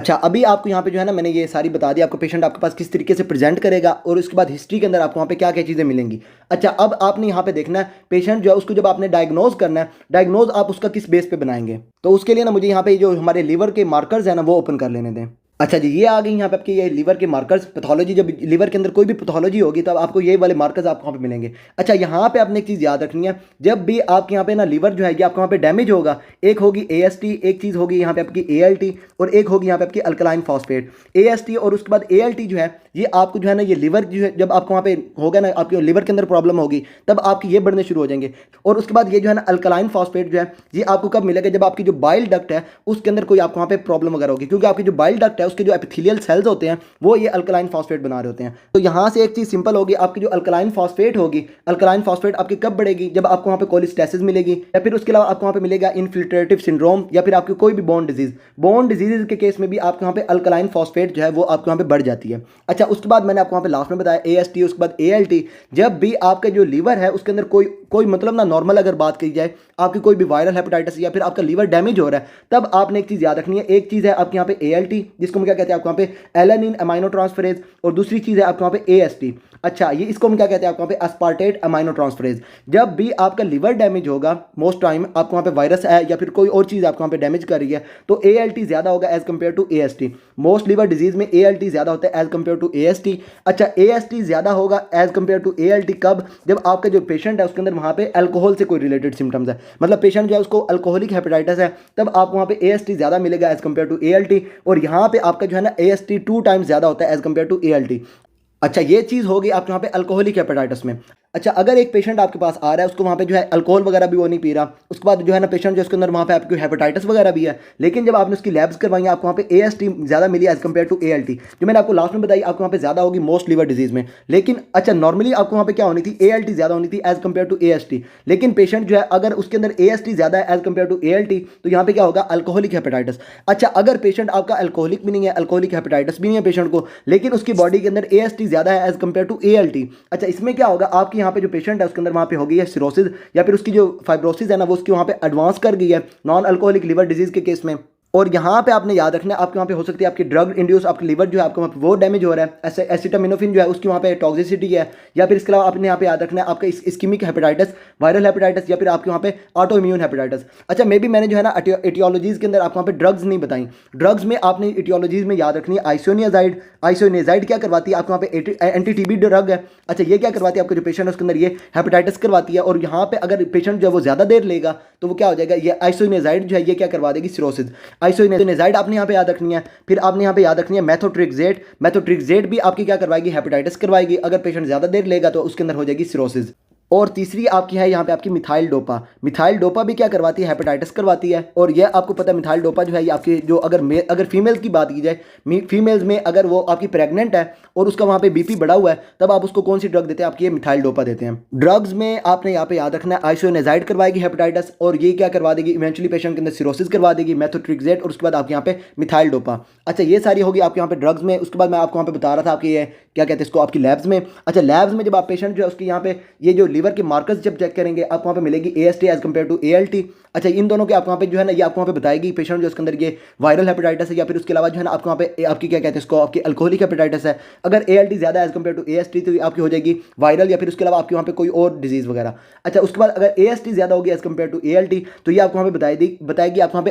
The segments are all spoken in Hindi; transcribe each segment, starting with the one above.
अच्छा, अभी आपको यहाँ पे जो है ना मैंने ये सारी बता दी आपको पेशेंट आपके पास किस तरीके से प्रेजेंट करेगा और उसके बाद हिस्ट्री के अंदर आपको वहाँ पे क्या क्या चीज़ें मिलेंगी। अच्छा, अब आपने यहाँ पे देखना है पेशेंट जो है उसको जब आपने डायग्नोज करना है, डायग्नोज आप उसका किस बेस पे बनाएंगे। तो उसके लिए ना मुझे यहाँ पे जो हमारे लीवर के मार्कर्स है ना वो ओपन कर लेने दें। अच्छा जी, ये आ गई यहाँ पे आपके ये लीवर के मार्कर्स पैथोलॉजी। जब लीवर के अंदर कोई भी पैथोलॉजी होगी तब आपको ये वाले मार्कर्स आपको वहाँ पे मिलेंगे। अच्छा, यहाँ पे आपने एक चीज़ याद रखनी है, जब भी आपके यहाँ पे ना लीवर जो है ये आपको वहाँ पे डैमेज होगा, एक होगी एएसटी, एक चीज़ होगी यहाँ पे आपकी एएलटी और एक होगी यहाँ पे आपकी अल्कलाइन फॉस्फेट। एएसटी और उसके बाद एएलटी जो है ये आपको जो है ना ये लीवर जो है जब आपको वहाँ पे होगा ना आपके लीवर के अंदर प्रॉब्लम होगी तब आपके ये बढ़ने शुरू हो जाएंगे। और उसके बाद ये जो है ना अल्कलाइन फॉस्फेट जो है ये आपको कब मिलेगा, जब आपकी जो बाइल डक्ट है उसके अंदर कोई आपको वहाँ पे प्रॉब्लम वगैरह होगी, क्योंकि आपकी जो बाइल डक्ट है उसके जो एपिथेलियल सेल्स होते हैं वो ये अल्कलाइन फॉस्फेट बना रहे होते हैं। तो यहाँ से एक चीज़ सिंपल होगी, आपकी जो अल्कलाइन फॉस्फेट होगी, अल्कलाइन फॉस्फेट आपकी कब बढ़ेगी, जब आपको वहाँ पे कोलिस्टेसिस मिलेगी या फिर उसके अलावा आपको वहाँ पे मिलेगा इन्फिल्ट्रेटिव सिंड्रोम या फिर आपकी कोई भी बोन डिजीज। बोन डिजीज के केस में भी आपके वहाँ पे अल्कलाइन फॉस्फेट जो है वो आपके वहाँ पे बढ़ जाती है। अच्छा, उसके बाद मैंने आपको वहाँ पे लास्ट में बताया एएसटी, उसके बाद एएलटी। जब भी आपका जो लीवर है उसके अंदर कोई कोई मतलब ना नॉर्मल अगर बात की जाए आपकी कोई भी वायरल हेपेटाइटिस या फिर आपका लीवर डैमेज हो रहा है तब आपने एक चीज़ याद रखनी है। एक चीज़ है आपके यहाँ पे एएलटी जिसको हम क्या कहते हैं आपको वहाँ पे एलानिन अमाइनो ट्रांसफरेज, और दूसरी चीज़ है आपके वहाँ पे एएसटी। अच्छा, ये इसको हम क्या कहते हैं आपको वहाँ पे अस्पार्टेट अमाइनो ट्रांसफरेज। जब भी आपका लिवर डैमेज होगा मोस्ट टाइम आपको वहाँ पे वायरस है या फिर कोई और चीज़ आपको वहाँ पे डैमेज कर रही है तो एएलटी ज़्यादा होगा as compare to AST. Most liver disease में एएलटी ज़्यादा होता है एज कम्पेयर टू एएसटी। अच्छा, एएसटी ज़्यादा होगा एज कम्पेयर टू एएलटी कब, जब आपका जो पेशेंट है उसके अंदर वहाँ पे अल्कोहल से कोई रिलेटेड सिम्टम्स है, मतलब पेशेंट जो है उसको अल्कोहलिक हेपेटाइटिस है, तब आपको वहाँ पे एएसटी ज़्यादा मिलेगा एज कम्पेयर टू एएलटी। और यहाँ पे आपका जो है ना एएसटी 2 टाइम्स ज़्यादा होता है एज कम्पेयर टू एएलटी। अच्छा, ये चीज़ होगी आपके वहाँ पे अल्कोहलिक हेपेटाइटिस में। अच्छा, अगर एक पेशेंट आपके पास आ रहा है उसको वहाँ पे जो है अल्कोहल वगैरह भी वो नहीं पी रहा, उसके बाद जो है ना पेशेंट जो उसके अंदर वहाँ पे आपकी हेपेटाइटिस वगैरह भी है, लेकिन जब आपने उसकी लैब्स करवाई आपको वहाँ पे एएसटी ज़्यादा मिली एज कम्पेयर टू एएलटी, जो मैंने आपको लास्ट में बताई आपको वहाँ पे ज़्यादा होगी मोस्ट लिवर डिजीज में। लेकिन अच्छा, नॉर्मली आपको वहाँ पे क्या होनी थी, एएलटी ज़्यादा होनी थी एज कम्पेयर टू एएसटी। लेकिन पेशेंट जो है अगर उसके अंदर एएसटी ज़्यादा है एज कम्पेयर टू एएलटी तो यहाँ पे क्या होगा, अल्कोहलिक हेपेटाइटिस। अच्छा, अगर पेशेंट आपका अल्कोहलिक भी नहीं है, अल्कोहलिक हेपेटाइटिस भी नहीं है पेशेंट को, लेकिन उसकी बॉडी के अंदर एएसटी ज़्यादा है एज कम्पेयर टू एएलटी। अच्छा, इसमें क्या होगा, आपके यहाँ पे जो पेशेंट है उसके अंदर वहाँ पे हो गई है सिरोसिस या फिर उसकी जो फाइब्रोसिस है ना वो उसकी वहाँ पे एडवांस कर गई है नॉन अल्कोहलिक लिवर डिजीज के केस में। और यहाँ पे आपने याद रखना है आपके वहाँ पे हो सकती है आपकी ड्रग इंड्यूस आपकी लिवर जो है आपको वहाँ पे वो डैमेज हो रहा है, ऐसे एसिटामिनोफिन जो है उसकी वहाँ पे टॉक्सिसिटी है, या फिर इसके अलावा आपने यहाँ पे याद रखना है आपका इस्कीमिक हेपेटाइटिस, वायरल हेपेटाइटिस या फिर आपके वहाँ पे ऑटो इम्यून हेपेटाइटिस। अच्छा, मे बी मैंने जो है ना एटियोलॉजीज के अंदर आपको वहाँ पे ड्रग्स नहीं बताई। ड्रग्स में आपने एटियोलॉजीज में याद रखनी है आइसोनियाजाइड। आइसोनियाजाइड क्या करवाती है आपको वहाँ पे एंटी टीबी ड्रग है। अच्छा, ये क्या करवाती है आपका जो पेशेंट है उसके अंदर ये हेपेटाइटिस करवाती है, और यहाँ पे अगर पेशेंट जो है वो ज़्यादा देर लेगा तो वो क्या हो जाएगा, ये आइसोनियाजाइड जो है ये क्या करवा देगी, सिरोसिस। आइसोनियाजाइड आपने यहाँ पे याद रखनी है। फिर आपने यहाँ पे याद रखनी है मेथोट्रिक्सेट। मेथोट्रिक्सेट भी आपकी क्या करवाएगी, हेपेटाइटिस करवाएगी, अगर पेशेंट ज़्यादा देर लेगा तो उसके अंदर हो जाएगी सिरोसिस। और तीसरी आपकी है यहाँ पे आपकी मिथाइल डोपा। मिथाइल डोपा भी क्या करवाती है, हेपेटाइटिस करवाती है। और यह आपको पता है मिथाइल डोपा जो है ये आपकी जो अगर फीमेल की बात की जाए, फीमेल्स में अगर वो आपकी प्रेग्नेंट है और उसका वहाँ पे बीपी बढ़ा हुआ है तब आप उसको कौन सी ड्रग देते हैं, आपकी ये मिथाइल डोपा देते हैं। ड्रग्स में आपने यहाँ पे याद रखना है आइसोनियाजाइड करवाएगी हेपेटाइटिस, और ये क्या करवा देगी, इवेंचुअली पेशेंट के अंदर सिरोसिस करवा देगी, मेथोट्रिक्सेट, और उसके बाद आपके यहाँ पे मिथाइल डोपा। अच्छा, ये सारी होगी आपके यहाँ पे ड्रग्स में। उसके बाद मैं आपको वहाँ पे बता रहा था आपकी ये क्या कहते हैं इसको, आपकी लैब्स में। अच्छा, लैब्स में जब आप पेशेंट जो है उसके यहाँ पे ये जो लीवर के मार्कर्स जब चेक करेंगे आपको वहाँ पे मिलेगी AST as compare to ALT. अच्छा, इन दोनों के आपको वहाँ पे जो है ना ये आपको वहाँ पे बताएगी पेशेंट जो उसके अंदर ये वायरल हेपेटाइटिस है या फिर उसके अलावा जो है ना आपको वहाँ पे आपकी क्या कहते हैं इसको, आपकी अल्कोहलिक हेपेटाइटिस है। अगर एएलटी ज़्यादा एज कम्पेयर टू एएसटी तो आपकी हो जाएगी वायरल या फिर उसके अलावा आपके वहाँ पे कोई और डिजीज़ वगैरह। अच्छा, उसके बाद अगर एएसटी ज़्यादा होगी एज कम्पेयर टू एएलटी तो ये आपको वहाँ पे बताएगी आपको वहाँ पे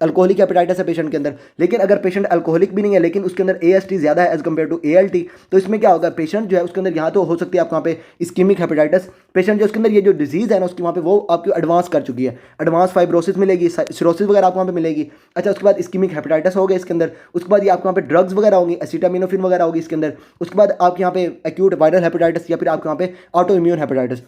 अल्कोहलिक हेपेटाइटिस है पेशेंट के अंदर। लेकिन अगर पेशेंट अल्कोहलिक भी नहीं है लेकिन उसके अंदर एएसटी ज़्यादा है एज कम्पेयर टू एएलटी तो इसमें क्या होगा, पेशेंट जो है उसके अंदर यहाँ तो हो सकती है आपको वहाँ पे इस्कीमिक हेपेटाइटिस, पेशेंट जो उसके अंदर ये जो डिजीज़ है ना उसकी वहाँ पे वो आपकी एडवांस कर चुकी है, एडवांस फाइब्रोसिस मिलेगी, सिरोसिस वगैरह आपको वहाँ पे मिलेगी। अच्छा, उसके बाद इस्कीमिक हेपेटाइटिस हो गया इसके अंदर। उसके बाद ये आपको वहाँ पे ड्रग्स वगैरह होंगी, एसिटामिनोफिन वगैरह होगी इसके अंदर। उसके बाद आपके यहाँ पे एक्यूट वायरल हेपेटाइटिस या फिर आपके वहाँ पे ऑटो इम्यून हेपेटाइटिस।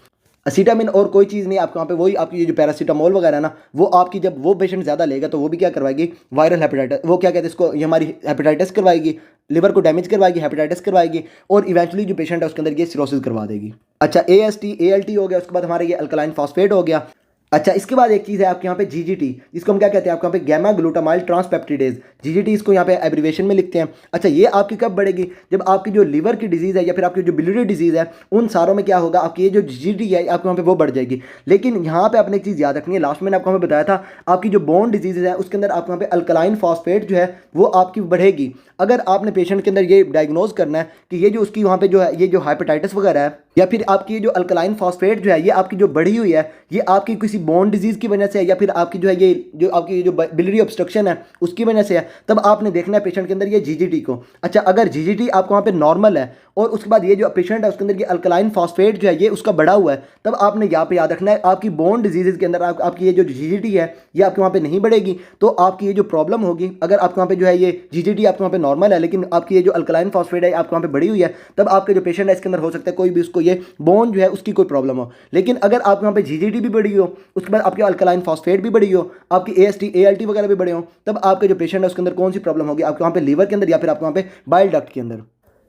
असीटामिन और कोई चीज़ नहीं आपके वहाँ पे, वही आपकी ये जो पैरासीटामोल वगैरह ना वो आपकी जब वो पेशेंट ज़्यादा लेगा तो वो भी क्या करवाएगी, वायरल हेपेटाइटिस, वो क्या कहते हैं इसको, ये हमारी हेपेटाइटिस करवाएगी, लिवर को डैमेज करवाएगी, हेपेटाइटिस करवाएगी, और इवेंचुअली जो पेशेंट है उसके अंदर ये सिरोसिस करवा देगी। अच्छा, एएसटी एएलटी हो गया, उसके बाद हमारे ये अल्कलाइन फॉस्फेट हो गया। अच्छा, इसके बाद एक चीज़ है आपके यहाँ पे जीजीटी, जिसको हम क्या कहते हैं आपके यहाँ पे गैमा ग्लूटामाइल ट्रांसपेप्टिडेज, जीजीटी इसको यहाँ पे एब्रिवेशन में लिखते हैं। अच्छा, ये आपकी कब बढ़ेगी? जब आपकी जो लीवर की डिजीज़ है या फिर आपकी जो बिलियरी डिजीज़ है, उन सारों में क्या होगा, आपकी ये जो जीजीटी है आपके वहाँ पे वो बढ़ जाएगी। लेकिन यहाँ पे आपने एक चीज़ याद रखनी है, लास्ट में मैंने आपको वहाँ पे बताया था, आपकी जो बोन डिजीज़ है उसके अंदर आपके वहाँ पे अल्कलाइन फॉस्फेट जो है वो आपकी बढ़ेगी। अगर आपने पेशेंट के अंदर ये डायग्नोज करना है कि ये जो उसकी वहाँ पे जो है ये जो हाइपेटाइटिस वगैरह है या फिर आपकी ये जो अल्कलाइन फॉस्फेट जो है ये आपकी जो बढ़ी हुई है, ये आपकी किसी बोन डिजीज़ की वजह से है या फिर आपकी जो है ये जो आपकी जो बिलियरी ऑब्स्ट्रक्शन है उसकी वजह से है, तब आपने देखना है पेशेंट के अंदर ये जीजीटी को। अच्छा, अगर जीजीटी आपको वहाँ पे नॉर्मल है और उसके बाद ये जो पेशेंट है उसके अंदर ये अल्कलाइन फॉस्फेट जो है ये उसका बढ़ा हुआ है, तब आपने यहाँ पे याद रखना है आपकी बोन डिजीज़ के अंदर आपकी ये जो जीजीटी है ये आपके वहाँ पे नहीं बढ़ेगी, तो आपकी ये जो प्रॉब्लम होगी, अगर आपके वहाँ पे जो है ये जीजीटी आपके वहाँ पे नॉर्मल है लेकिन आपकी ये जो अल्कलाइन फॉस्फेट है आपके वहाँ पे बढ़ी हुई है, तब आपके जो पेशेंट है इसके अंदर हो सकता है कोई भी उसको ये बोन जो है उसकी कोई प्रॉब्लम हो। लेकिन अगर आपके वहाँ पे जीजीटी भी बढ़ी हो, उसके बाद आपकी अल्कलाइन फॉस्फेट भी बढ़ी हो, आपकी एएसटी एएलटी वगैरह भी बढ़े हो, तब आपके जो पेशेंट है उसके अंदर कौन सी प्रॉब्लम होगी, आपके वहाँ पे लीवर के अंदर या फिर आपके वहाँ पे बाइल डक्ट के अंदर।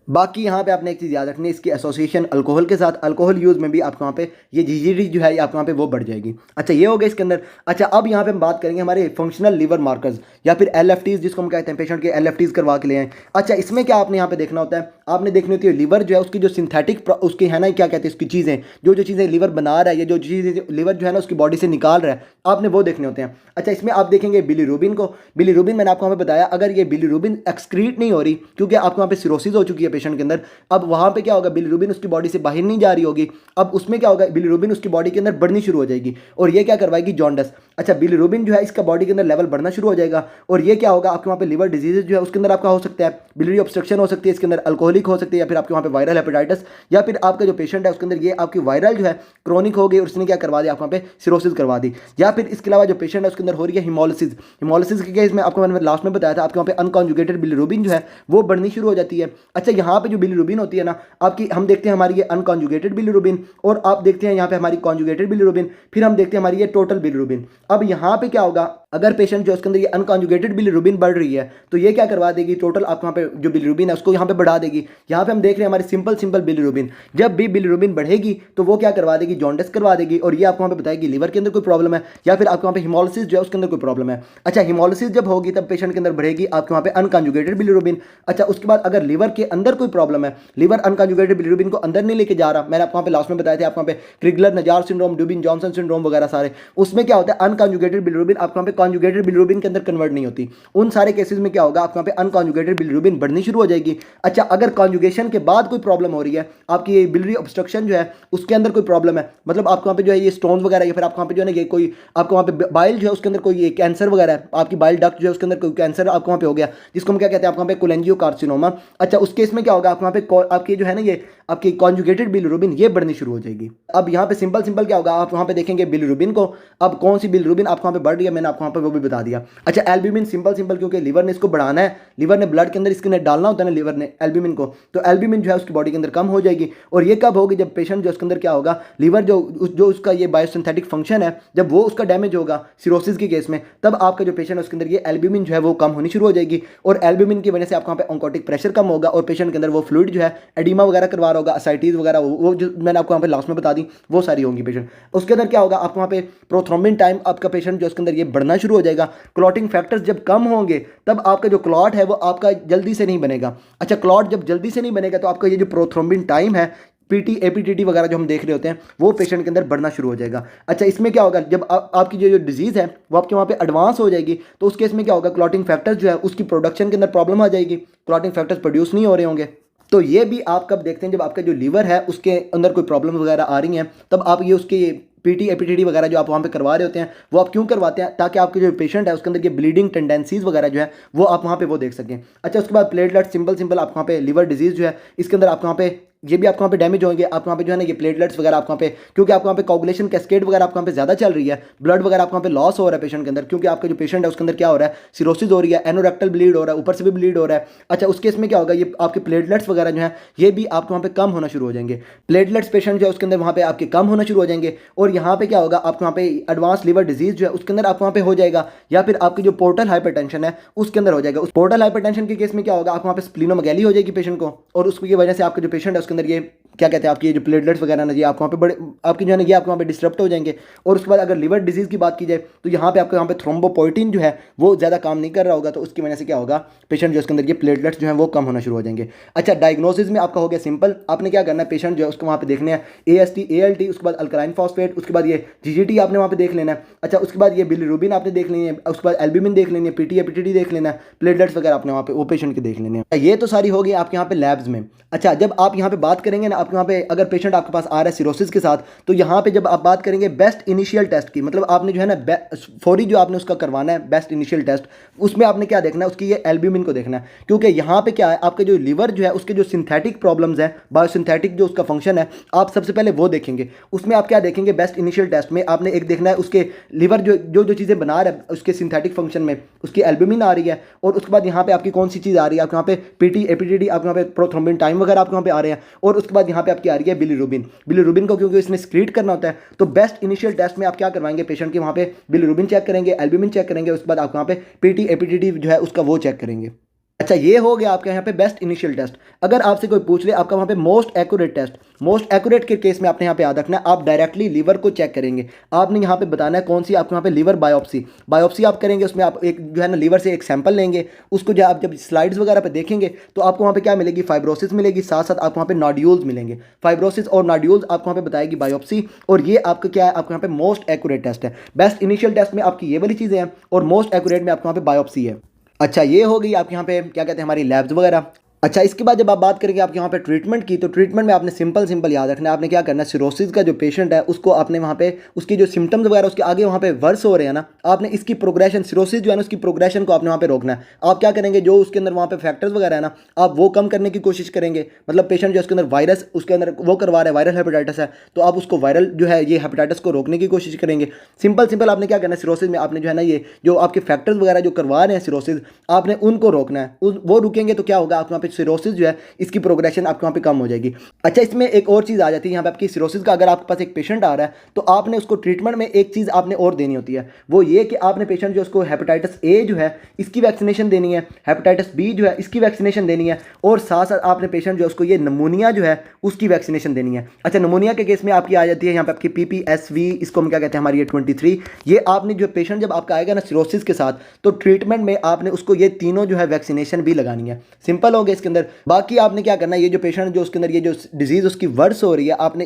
बाकी यहाँ पे आपने एक चीज़ याद रखनी है, इसकी एसोसिएशन अल्कोहल के साथ, अल्कोहल यूज़ में भी आपके वहाँ पे ये जीजीटी जो है आपके वहाँ पे वो बढ़ जाएगी। अच्छा, ये हो गया इसके अंदर। अच्छा, अब यहाँ पे हम बात करेंगे हमारे फंक्शनल लीवर मार्कर्स या फिर एलएफटीज, जिसको हम कहते हैं, पेशेंट के एलएफटीज करवा के ले आए। अच्छा, इसमें क्या आपने यहाँ पे देखना होता है, आपने देखनी होती है लीवर जो है उसकी जो सिंथेटिक उसकी है ना क्या कहते हैं उसकी चीज़ें, जो जो चीज़ें लीवर बना रहा है या जो चीज़ें लीवर जो है ना उसकी बॉडी से निकाल रहा है, आपने वो देखने होते हैं। अच्छा, इसमें आप देखेंगे बिलीरुबिन को। बिलीरुबिन मैंने आपको वहाँ पे बताया, अगर ये बिलीरुबिन एक्सक्रीट नहीं हो रही क्योंकि आपको वहाँ पे सिरोसिस हो चुकी है पेशेंट के अंदर, अब वहाँ पे क्या होगा, बिलीरुबिन उसकी बॉडी से बाहर नहीं जा रही होगी, अब उसमें क्या होगा, बिलीरुबिन उसकी बॉडी के अंदर बढ़नी शुरू हो जाएगी और ये क्या करवाएगी, जॉन्डिस। अच्छा, बिलीरुबिन जो है इसका बॉडी के अंदर लेवल बढ़ना शुरू हो जाएगा और ये क्या होगा, आपके वहाँ पे लिवर डिजीज जो है उसके अंदर आपका हो सकता है बिलियरी ऑब्स्ट्रक्शन हो सकती है, इसके अंदर अल्कोहलिक हो सकती है या फिर आपके वहाँ पे वायरल हेपेटाइटिस, या फिर आपका जो पेशेंट है उसके अंदर ये आपकी वायरल जो है क्रोनिक हो गई और उसने क्या करवा दिया, आप वहाँ पे सिरोसिस करवा दी। या फिर इसके अलावा जो पेशेंट है उसके अंदर हो रही है हिमोलिसिस। हिमोलिसिस के केस में आपको मैंने लास्ट में बताया था, आपके वहाँ पे अनकॉन्जुगेटेड बिलीरुबिन जो है वो बढ़नी शुरू हो जाती है। अच्छा, यहाँ पे जो बिलीरुबिन होती है ना आपकी, हम देखते हैं हमारी ये अनकॉन्जुगेटेड बिलीरुबिन और आप देखते हैं यहाँ पे हमारी कॉन्जुगेटेड बिलीरुबिन, फिर हम देखते हैं हमारी ये टोटल बिलीरुबिन। अब यहाँ पे क्या होगा, अगर पेशेंट जो उसके अंदर ये अनकॉन्जुगेटेड बिलीरुबिन बढ़ रही है तो ये क्या करवा देगी, टोटल आपको यहाँ पे जो बिलीरुबिन है उसको यहाँ पे बढ़ा देगी। यहाँ पे हम देख रहे हैं हमारी सिंपल बिलीरुबिन, जब भी बिलीरुबिन बढ़ेगी तो वो क्या करवा देगी, जॉन्डिस करवा देगी और ये आपको वहाँ पे बताएगी लीवर के अंदर कोई प्रॉब्लम है या फिर आपको वहाँ पे हिमोलिसिस जो है उसके अंदर कोई प्रॉब्लम है। अच्छा, हिमोलिसिस जब होगी तब पेशेंट के अंदर बढ़ेगी आपके वहाँ पे अनकॉन्जुगेटेड बिलीरुबिन। अच्छा, उसके बाद अगर लीवर के अंदर कोई प्रॉब्लम है, लीवर अनकॉन्जुगेटेड बिलीरुबिन को अंदर नहीं लेके जा रहा, मैंने आपको वहाँ पे लास्ट में बताया था, आपको वहाँ पे क्रिगलर नजार सिंड्रोम, ड्यूबिन जॉनसन सिंड्रोम वगैरह सारे, उसमें क्या होता है अनकॉन्जुगेटेड बिलीरुबिन आपको वहाँ पे कॉन्जुगेटेड बिलीरुबिन के अंदर कन्वर्ट नहीं होती। उन सारे केसेस में क्या होगा, आपको वहाँ पे अनकॉन्जुगेटेड बिलीरुबिन बढ़नी शुरू हो जाएगी। अच्छा, अगर कॉन्जुगेशन के बाद कोई प्रॉब्लम हो रही है, आपकी ये बिलियरी ऑब्स्ट्रक्शन जो है उसके अंदर कोई प्रॉब्लम है, मतलब आपको वहाँ पे जो है ये स्टोन्स वगैरह या फिर आपको वहाँ पे जो है ना ये कोई आपको वहाँ पे बाइल जो है उसके अंदर कोई कैंसर वगैरह है, आपकी बाइल डक्ट जो है उसके अंदर कोई कैंसर आपको वहाँ पे हो गया, जिसको हम क्या कहते हैं आपको वहाँ पे कोलेंजियोकार्सिनोमा। अच्छा, उस केस में क्या होगा, आपको वहाँ पे आपकी जो है ना ये आपकी कॉन्जुगेटेड बिलीरुबिन ये बढ़नी शुरू हो जाएगी। अब यहाँ पे सिंपल क्या होगा, आप वहाँ पे देखेंगे बिलीरुबिन को, अब कौन सी बिलीरुबिन आपको वहाँ पे बढ़ रही है मैंने आपको वहाँ पे वो भी बता दिया। अच्छा, एल्ब्यूमिन सिंपल क्योंकि लीवर ने इसको बढ़ाना है, लीवर ने ब्लड के अंदर इसके अंदर डालना होता है ना लीवर ने एल्ब्यूमिन को, तो एल्ब्यूमिन जो है उसकी बॉडी के अंदर कम हो जाएगी और ये कब होगी, जब पेशेंट जो उसके अंदर क्या होगा, लीवर जो उसका ये बायोसिंथेटिक फंक्शन है जब वो उसका डैमेज होगा सिरोसिस के केस में, तब आपका जो पेशेंट है उसके अंदर ये एल्ब्यूमिन जो है वो कम होनी शुरू हो जाएगी और एल्ब्यूमिन की वजह से आपको वहाँ पे ऑन्कोटिक प्रेशर कम होगा और पेशेंट के अंदर वो फ्लूइड जो है एडिमा वगैरह करवा रहा होगा, असाइटिस वगैरह, वो जो मैंने आपको वहाँ पे लास्ट में बता दी वो सारी होंगी पेशेंट। उसके अंदर क्या होगा, आपको वहाँ पे प्रोथ्रोम्बिन टाइम आपका पेशेंट जो उसके अंदर ये बढ़ना शुरू हो जाएगा। क्लॉटिंग फैक्टर्स जब कम होंगे तब आपका जो क्लॉट है वो आपका जल्दी से नहीं बनेगा। अच्छा, क्लॉट जब जल्दी से नहीं बनेगा तो आपका ये जो प्रोथ्रोम्बिन टाइम है, पीटी एपीटीटी वगैरह जो हम देख रहे होते हैं वो पेशेंट के अंदर बढ़ना शुरू हो जाएगा। अच्छा, इसमें क्या होगा, जब आपकी जो डिजीज़ है वो आपके वहाँ पे एडवांस हो जाएगी तो उस केस में क्या होगा, क्लॉटिंग फैक्टर्स जो है उसकी प्रोडक्शन के अंदर प्रॉब्लम आ जाएगी, क्लॉटिंग फैक्टर्स प्रोड्यूस नहीं हो रहे होंगे। तो ये भी आप कब देखते हैं, जब आपका जो लीवर है उसके अंदर कोई प्रॉब्लम वगैरह आ रही हैं, तब आप ये उसके पीटी एपीटीडी वगैरह जो आप वहाँ पे करवा रहे होते हैं वो आप क्यों करवाते हैं, ताकि आपके जो पेशेंट है उसके अंदर के ब्लीडिंग टेंडेंसीज वगैरह जो है वो आप वहाँ पे वो देख सकें। अच्छा, उसके बाद प्लेटलेट सिंपल आपको वहाँ पे लीवर डिजीज़ जो है इसके अंदर आपको वहाँ पे ये भी आपको वहाँ पे डैमेज होंगे, आपको वहाँ पे जो है ना ये प्लेटलेट्स वगैरह आपको वहाँ पे, क्योंकि आपको वहाँ पे कोगुलेशन कैस्केड वगैरह आपको वहाँ पे ज़्यादा चल रही है, ब्लड वगैरह आपको वहाँ पे लॉस हो रहा है पेशेंट के अंदर, क्योंकि आपका जो पेशेंट है उसके अंदर क्या हो रहा है, सिरोसिस हो रही है, एनोरेक्टल ब्लीड हो रहा है, ऊपर से भी ब्लीड हो रहा है। अच्छा, उस केस में क्या होगा, ये आपके प्लेटलेट्स वगैरह जो है ये भी आपको वहाँ पे कम होना शुरू हो जाएंगे। प्लेटलेट्स पेशेंट जो है उसके अंदर वहाँ पे आपके कम होना शुरू हो जाएंगे और यहाँ पे क्या होगा, आपको वहाँ पे एडवांस लीवर डिजीज जो है उसके अंदर आपको वहाँ पे हो जाएगा, या फिर आपकी जो पोर्टल हाइपरटेंशन है उसके अंदर हो जाएगा। उस पोर्टल हाइपरटेंशन के केस में क्या होगा, आपको वहाँ पे स्प्लीनोमेगैली हो जाएगी पेशेंट को और उसकी वजह से आपका जो पेशेंट है उसके अंदर ये क्या कहते हैं आपकी ये जो प्लेटलेट्स वगैरह ना जी आपको वहाँ पे बड़े आपकी जो है ना ये आपको वहाँ पे डिस्टर्ब हो जाएंगे। और उसके बाद अगर लिवर डिजीज़ की बात की जाए तो यहाँ पे आपको यहाँ पे थ्रोम्बोपोइटिन जो है वो ज़्यादा काम नहीं कर रहा होगा, तो उसकी वजह से क्या होगा, पेशेंट जो उसके अंदर ये प्लेटलेट्स जो है वो कम होना शुरू हो जाएंगे। अच्छा, डायग्नोसिस में आपका हो गया सिंपल, आपने क्या करना है, पेशेंट जो है उसको वहाँ पे देखने हैं AST ALT, उसके बाद अल्कलाइन फॉस्फेट, उसके बाद ये GGT आपने वहाँ पे देख लेना है। अच्छा, उसके बाद ये बिलीरुबिन आपने देख लेनी है, उसके बाद एल्ब्यूमिन देख लेनी है, PTA PTT देख लेना है, प्लेटलेट्स वगैरह आपने वहाँ पे वो पेशेंट के देख लेने हैं। ये तो सारी होगी आपके यहाँ पे लैब्स में। अच्छा, जब आप यहाँ पे बात करेंगे ना, आपके वहाँ पे अगर पेशेंट आपके पास आ रहा है सिरोसिस के साथ, तो यहाँ पे जब आप बात करेंगे बेस्ट इनिशियल टेस्ट की, मतलब आपने जो है ना फौरी जो आपने उसका करवाना है बेस्ट इनिशियल टेस्ट, उसमें आपने क्या देखना है, उसकी ये एल्ब्यूमिन को देखना है। क्योंकि यहाँ पे क्या है, आपका जो लिवर जो है उसके जो सिंथेटिक प्रॉब्लम्स है, बायोसिंथेटिक जो उसका फंक्शन है, आप सबसे पहले वो देखेंगे। उसमें आप क्या देखेंगे, बेस्ट इनिशियल टेस्ट में आपने एक देखना है उसके लिवर जो जो जो चीज़ें बना रहा है उसके सिंथेटिक फंक्शन में उसकी एल्ब्यूमिन आ रही है, और उसके बाद यहाँ पे आपकी कौन सी चीज़ आ रही है, आपके यहाँ पे PT APTT, आपके यहाँ पे प्रोथ्रोम्बिन टाइम वगैरह आपके यहाँ पे आ रहे हैं, और उसके बाद यहाँ पे आपकी आ रही है बिलीरुबिन। बिलीरुबिन को क्योंकि इसने स्क्रीट करना होता है, तो बेस्ट इनिशियल टेस्ट में आप क्या करवाएंगे, पेशेंट के वहाँ पे बिलीरुबिन चेक करेंगे, एल्ब्यूमिन चेक करेंगे, उसके बाद आप वहाँ पे PT APTT जो है उसका वो चेक करेंगे। अच्छा, ये हो गया आपके यहाँ पे बेस्ट इनिशियल टेस्ट। अगर आपसे कोई पूछ ले आपका वहाँ पे most accurate test, most accurate के केस में आपने यहाँ पे याद रखना है, आप डायरेक्टली लीवर को चेक करेंगे। आपने यहाँ पे बताना है कौन सी आपके यहाँ पे लीवर बायोप्सी आप करेंगे। उसमें आप एक जो है ना लीवर से एक सैंपल लेंगे, उसको जो आप जब स्लाइड्स वगैरह पे देखेंगे तो आपको वहाँ पे क्या मिलेगी, फाइब्रोसिस मिलेगी, साथ साथ आपको वहाँ पे नॉड्यूल्स मिलेंगे। फाइब्रोसिस और नॉड्यूल्स आपको वहाँ पे बताएगी बायोप्सी, और ये आपका क्या है, आपको यहाँ पे मोस्ट एक्यूरेट टेस्ट है। बेस्ट इनिशियल टेस्ट में आपकी ये वाली चीज़ें हैं, और मोस्ट एक्यूरेट में आपको वहाँ पे बायोप्सी है। अच्छा, ये हो गई आपके यहाँ पे क्या कहते हैं हमारी लैब्स वगैरह। अच्छा, इसके बाद जब आप बात करेंगे आपके यहाँ पे ट्रीटमेंट की, तो ट्रीटमेंट में आपने सिंपल याद रखना है, आपने क्या करना है, सिरोसिस का जो पेशेंट है उसको आपने वहाँ पे उसकी जो सिम्टम्स वगैरह उसके आगे वहाँ पे वर्स हो रहे हैं ना, आपने इसकी प्रोग्रेशन, सिरोसिस जो है ना उसकी प्रोग्रेशन को आपने वहाँ पे रोकना है। आप क्या करेंगे, जो उसके अंदर वहाँ पे फैक्टर्स वगैरह है ना, आप वो कम करने की कोशिश करेंगे। मतलब पेशेंट जो उसके अंदर वायरस उसके अंदर वो करवा रहा है, वायरल हेपेटाइटिस है, तो आप उसको वायरल जो है ये हेपेटाइटिस को रोकने की कोशिश करेंगे। सिंपल आपने क्या करना है, सिरोसिस में आपने जो है ना ये जो आपके फैक्टर्स वगैरह जो करवा रहे हैं सिरोसिस, आपने उनको रोकना है। वो रुकेंगे तो क्या होगा, आपके वहाँ पे सिरोसिस जो है इसकी प्रोग्रेशन आपके वहाँ पे कम हो जाएगी। अच्छा, इसमें एक और चीज़ आ जाती है यहाँ पे आपकी सिरोसिस का, अगर आपके पास एक पेशेंट आ रहा है तो आपने उसको ट्रीटमेंट में एक चीज़ आपने और देनी होती है, वो ये कि आपने पेशेंट जो उसको हेपेटाइटिस A जो है इसकी वैक्सीनेशन देनी है, हेपेटाइटिस B जो है इसकी वैक्सीनेशन देनी है, और साथ साथ आपने पेशेंट जो उसको ये नमूनिया जो है उसकी वैक्सीनेशन देनी है। अच्छा, नमूनिया के केस में आपकी आ जाती है यहाँ पे आपकी PPSV, इसको हम क्या कहते हैं हमारी ये 23। ये आपने जो पेशेंट जब आपका आएगा ना सिरोसिस के साथ, तो ट्रीटमेंट में आपने उसको ये तीनों जो है वैक्सीनेशन भी लगानी है। सिंपल हो गया इसके अंदर। बाकी आपने क्या करना है, ये जो पेशेंट जो उसके अंदर ये जो डिजीज़ उसकी वर्स हो रही है, आपने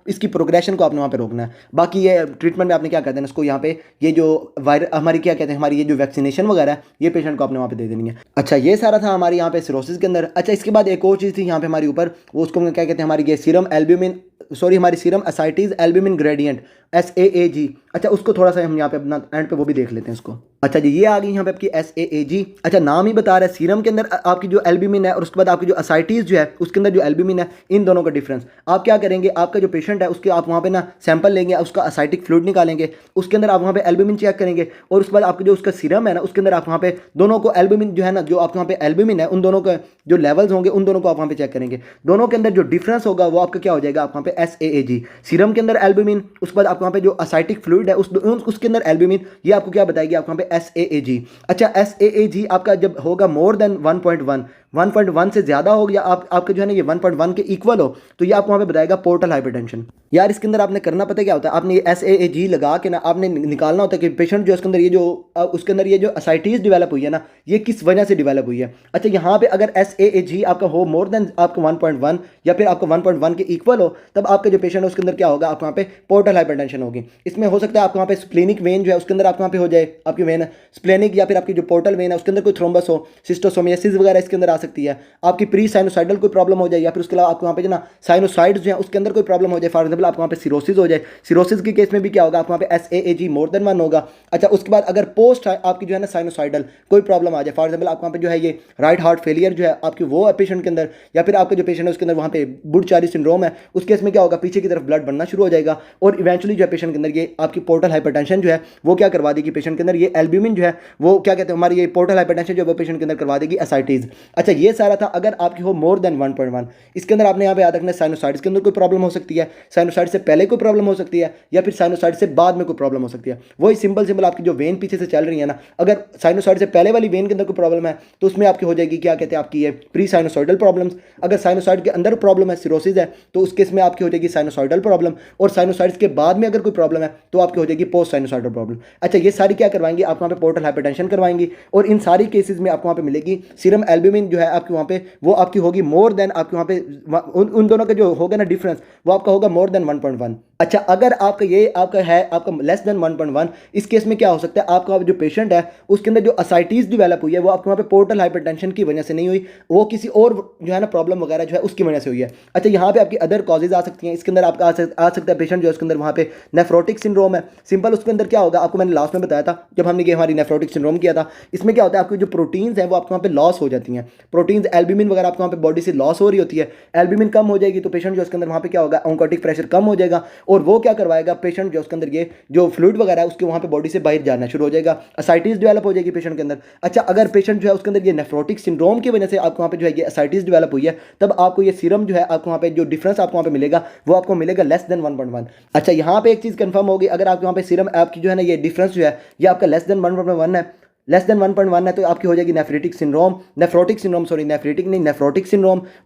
इसकी प्रोग्रेशन को आपने वहाँ पे रोकना है। बाकी ये ट्रीटमेंट में आपने क्या करना है, इसको यहाँ पे ये जो हमारी क्या कहते हैं हमारी ये जो वैक्सीनेशन वगैरह है ये पेशेंट को आपने वहाँ पे दे देनी है। अच्छा, ये सारा था हमारे यहाँ पे सिरोसिस के अंदर। अच्छा, इसके बाद एक और चीज़ थी यहाँ पे हमारी ऊपर, वो उसको क्या कहते हैं हमारी ये हमारी serum ascites albumin gradient SAAG। अच्छा, उसको थोड़ा सा हम यहाँ पे अपना एंड पे वो भी देख लेते हैं उसको। अच्छा जी, ये आ गई यहाँ पे आपकी SAAG। अच्छा, नाम ही बता रहा है सीरम के अंदर आपकी जो एल्ब्यूमिन है और उसके बाद आपकी जो एसाइटिस जो है उसके अंदर जो एल्ब्यूमिन है, इन दोनों का डिफरेंस आप क्या करेंगे, आपका जो पेशेंट है उसके आप वहाँ पे ना सैंपल लेंगे, उसका एसाइटिक फ्लूइड निकालेंगे, उसके अंदर आप वहाँ पे एल्ब्यूमिन चेक करेंगे, और उसके बाद आपका जो उसका सीरम है ना उसके अंदर आप वहाँ पे दोनों को एल्ब्यूमिन जो है ना, जो आपके वहाँ पे एल्ब्यूमिन है उन दोनों का जो लेवल्स होंगे उन दोनों को आप वहाँ पे चेक करेंगे। दोनों के अंदर जो डिफरेंस होगा वो आपका क्या हो जाएगा, आप वहाँ पे SAAG सीरम के अंदर एल्ब्यूमिन, उसके बाद आपको वहाँ पे जो एसाइटिक फ्लूइड है उसके अंदर एल्ब्यूमिन, ये आपको क्या बताएगी, आपको वहाँ पे SAAG। अच्छा, SAAG आपका जब होगा मोर देन 1.1 से ज़्यादा हो गया, आपके जो है ना ये 1.1 के इक्वल हो, तो ये आपको वहाँ पे बताएगा पोर्टल हाइपरटेंशन। यार इसके अंदर आपने करना पता क्या होता है, आपने ये SAAG लगा के ना आपने निकालना होता है कि पेशेंट जो उसके अंदर ये जो एसाइटिस डेवलप हुई है ना, ये किस वजह से डेवलप हुई है। अच्छा, यहाँ पे अगर SAAG आपका हो मोर देन आपका 1.1 या फिर आपका 1.1 के इक्वल हो, तब आपके जो पेशेंट है उसके अंदर क्या होगा, आपको वहाँ पे पोर्टल हाइपरटेंशन होगी। इसमें हो सकता है आपको वहाँ पे स्प्लेनिक वेन जो है उसके अंदर आपको वहाँ पे हो जाए, आपकी वेन स्प्लेनिक या फिर आपकी जो पोर्टल वेन है उसके अंदर कोई थ्रोम्बस हो, सिस्टोसोमियासिस वगैरह इसके अंदर आ सकती है, आपकी प्री साइनोसाइडल कोई प्रॉब्लम हो जाए, या फिर उसके अलावा आपको वहाँ पे जो ना साइनोसाइड्स जो है उसके अंदर कोई प्रॉब्लम हो जाए, फॉर एग्जाम्पल आपको वहाँ पे सिरोसिस हो जाए। सिरोसिस के केस में भी क्या होगा, आपको वहाँ पे SAAG मोर देन 1 होगा। अच्छा, उसके बाद अगर पोस्ट आपकी जो है ना साइनोसाइडल कोई प्रॉब्लम आ जाए, फॉर एग्जाम्पल आपको वहाँ पे जो है ये राइट हार्ट फेलियर जो है आपकी वो है पेशेंट के अंदर, या फिर आपका जो पेशेंट है उसके अंदर वहाँ पे बुर्ड-चारी सिंड्रोम है, उस केस में क्या होगा, पीछे की तरफ ब्लड बनना शुरू हो जाएगा, और इवेंचुअली जो है पेशेंट के अंदर ये आपकी पोर्टल हाइपरटेंशन जो है वो क्या करवा देगी, पेशेंट के अंदर ये एल्ब्यूमिन जो है वो क्या कहते हैं हमारी ये पोर्टल हाइपरटेंशन जो है वो पेशेंट के अंदर करवा देगी एसाइटिस। अच्छा ये सारा था। अगर आपकी हो मोर देन 1.1, इसके अंदर आपने यहाँ पे याद रखना है साइनोसाइड्स के अंदर कोई प्रॉब्लम हो सकती है, साइनोसाइड से पहले कोई प्रॉब्लम हो सकती है, या फिर साइनोसाइड से बाद में कोई प्रॉब्लम हो सकती है। वही सिंपल आपकी जो वेन पीछे से चल रही है ना, अगर साइनोसाइड से पहले वाली वेन के अंदर कोई प्रॉब्लम है तो उसमें आपकी हो जाएगी क्या कहते हैं आपकी ये प्री साइनोसाइडल प्रॉब्लम्स। अगर साइनोसाइड के अंदर प्रॉब्लम है, सिरोसिस है, तो उस केस में आपकी हो जाएगी साइनोसाइडल प्रॉब्लम, और साइनोसाइड्स के बाद में अगर कोई प्रॉब्लम है तो आपकी हो जाएगी पोस्ट साइनोसाइडल प्रॉब्लम। अच्छा ये सारी क्या करवाएंगे, आप वहाँ पे पोर्टल हाइपरटेंशन करवाएंगी, और इन सारी केसेस में आपको वहाँ पे मिलेगी सीरम एल्ब्यूमिन जो है आपकी वहाँ पे वो आपकी होगी मोर देन, आपके वहाँ पे उन दोनों का जो होगा ना डिफरेंस वो आपका होगा मोर देन 1.1। अच्छा अगर आपका ये आपका है आपका लेस देन 1.1, इस केस में क्या हो सकता है, आपका जो पेशेंट है उसके अंदर जो असाइटिस डेवलप हुई है वो आपके वहाँ पे पोर्टल हाइपरटेंशन की वजह से नहीं हुई, वो किसी और जो है ना प्रॉब्लम वगैरह जो है उसकी वजह से हुई है। अच्छा यहाँ पे आपकी अदर कॉजेज आ सकती हैं, इसके अंदर आपका आ सकता है पेशेंट जो है उसके अंदर वहाँ पे नेफ्रोटिक सिंड्रोम है। सिंपल उसके अंदर क्या होगा, आपको मैंने लास्ट में बताया था जब हमने ये हमारी नेफ्रोटिक सिंड्रोम किया था, इसमें क्या होता है आपकी जो प्रोटीन्स हैं वो आपके वहाँ पे लॉस हो जाती हैं, प्रोटीन्स एल्ब्यूमिन वगैरह आपके वहाँ पे बॉडी से लॉस हो रही होती है, एल्ब्यूमिन कम हो जाएगी तो पेशेंट जो उसके अंदर वहाँ पे क्या होगा ऑन्कोटिक प्रेशर कम हो जाएगा, और वो क्या करवाएगा पेशेंट जो उसके अंदर ये जो फ्लूइड वगैरह है उसके वहाँ पे बॉडी से बाहर जाना शुरू हो जाएगा, असाइटिस डेवलप हो जाएगी पेशेंट के अंदर। अच्छा अगर पेशेंट जो है उसके अंदर ये नेफ्रोटिक सिंड्रोम की वजह से आपको वहाँ पे जो है ये असाइटिस डेवलप हुई है, तब आपको ये सीरम जो है आपको वहाँ पे जो डिफरेंस आपको वहाँ पे मिलेगा वो आपको मिलेगा लेस देन 1.1। अच्छा यहाँ पे एक चीज़ कंफर्म होगी, अगर आपके वहाँ पे सीरम आपकी जो है ना ये डिफरेंस जो है ये आपका लेस देन 1.1 है, लेस देन 1.1 है तो आपकी हो जाएगी नेफ्रोटिक सिंड्रोम।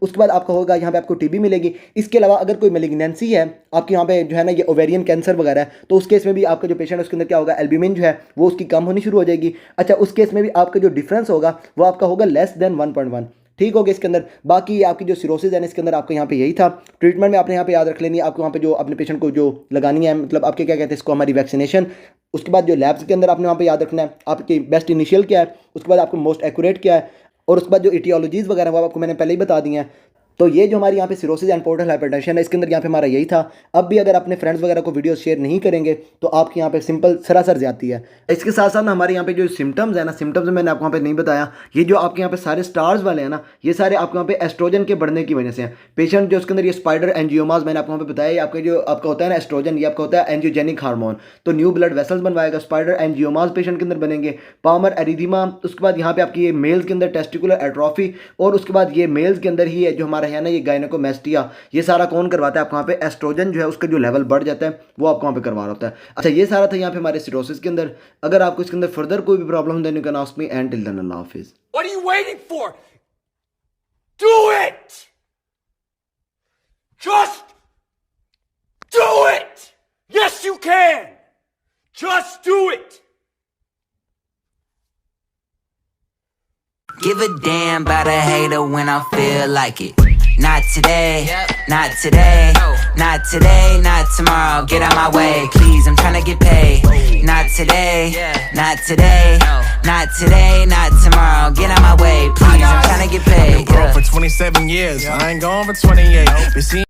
उसके बाद आपका होगा यहाँ पे आपको टीबी मिलेगी। इसके अलावा अगर कोई मैलिग्नेंसी है आपके यहाँ पे जो है ना ये ओवेरियन कैंसर वगैरह है, तो उस केस में भी आपका जो पेशेंट है उसके अंदर क्या होगा एल्ब्यूमिन जो है वो उसकी कम होनी शुरू हो जाएगी। अच्छा उस केस में भी आपका जो डिफरेंस होगा वो आपका होगा लेस देन 1.1। ठीक हो गया इसके अंदर। बाकी आपकी जो सिरोसिस है इसके अंदर आपको यहाँ पे यही था। ट्रीटमेंट में आपने यहाँ पे याद रख लेनी है, आपको वहाँ पे जो अपने पेशेंट को जो लगानी है, मतलब आपके क्या कहते हैं इसको हमारी वैक्सीनेशन। उसके बाद जो लैब्स के अंदर आपने वहाँ पे याद रखना है आपकी बेस्ट इनिशियल क्या है, उसके बाद आपको मोस्ट एक्यूरेट क्या है, और उसके बाद जो इटियोलॉजीज़ वगैरह वो आपको मैंने पहले ही बता दी हैं। तो ये जो हमारी यहाँ पे सिरोसिस एंड पोर्टल हाइपरटेंशन है इसके अंदर यहाँ पे हमारा यही था। अब भी अगर अपने फ्रेंड्स वगैरह को वीडियो शेयर नहीं करेंगे तो आपके यहाँ पे सिंपल सरासर जाती है। इसके साथ साथ हमारे यहाँ पे जो सिम्टम्स है ना, सिम्टम्स मैंने आपको यहाँ पे नहीं बताया, ये जो आपके यहाँ पे सारे स्टार्स वाले हैं ना, ये सारे आपके यहाँ पे एस्ट्रोजन के बढ़ने की वजह से हैं। पेशेंट जो उसके अंदर ये स्पाइडर एंजियोमास मैंने आपको यहाँ पे बताया, आपका जो आपका होता है ना एस्ट्रोजन, ये आपका होता है एंजियोजेनिक हार्मोन, तो न्यू ब्लड वेसल्स बनवाएगा, स्पाइडर एंजियोमास पेशेंट के अंदर बनेंगे, पामर एरिथीमा। उसके बाद यहाँ पे आपकी ये मेल्स के अंदर टेस्टिकुलर एट्रोफी, और उसके बाद ये मेल्स के अंदर ही है जो हमारा है ना ये गायनेको मेस्टिया। ये सारा कौन करवाता है आपको वहाँ पे एस्ट्रोजन जो है उसका जो लेवल बढ़ जाता है वो आपको वहाँ पे करवा रहा होता है। अच्छा ये सारा था यहाँ पे हमारे सिरोसिस के अंदर। अगर आपको इसके अंदर फर्दर कोई भी problem then you can ask me and till then अल्लाह हाफिज। What are you waiting for? Do it! Just do it! Yes you can! Just do it! Give a damn about a hater when I feel like it. Not today, not today, not today, not tomorrow. Get out my way, please, I'm tryna get paid. Not today, not today, not today, not tomorrow. Get out my way, please, I'm tryna get paid. Been broke for 27 years, I ain't gone for 28. Been seeing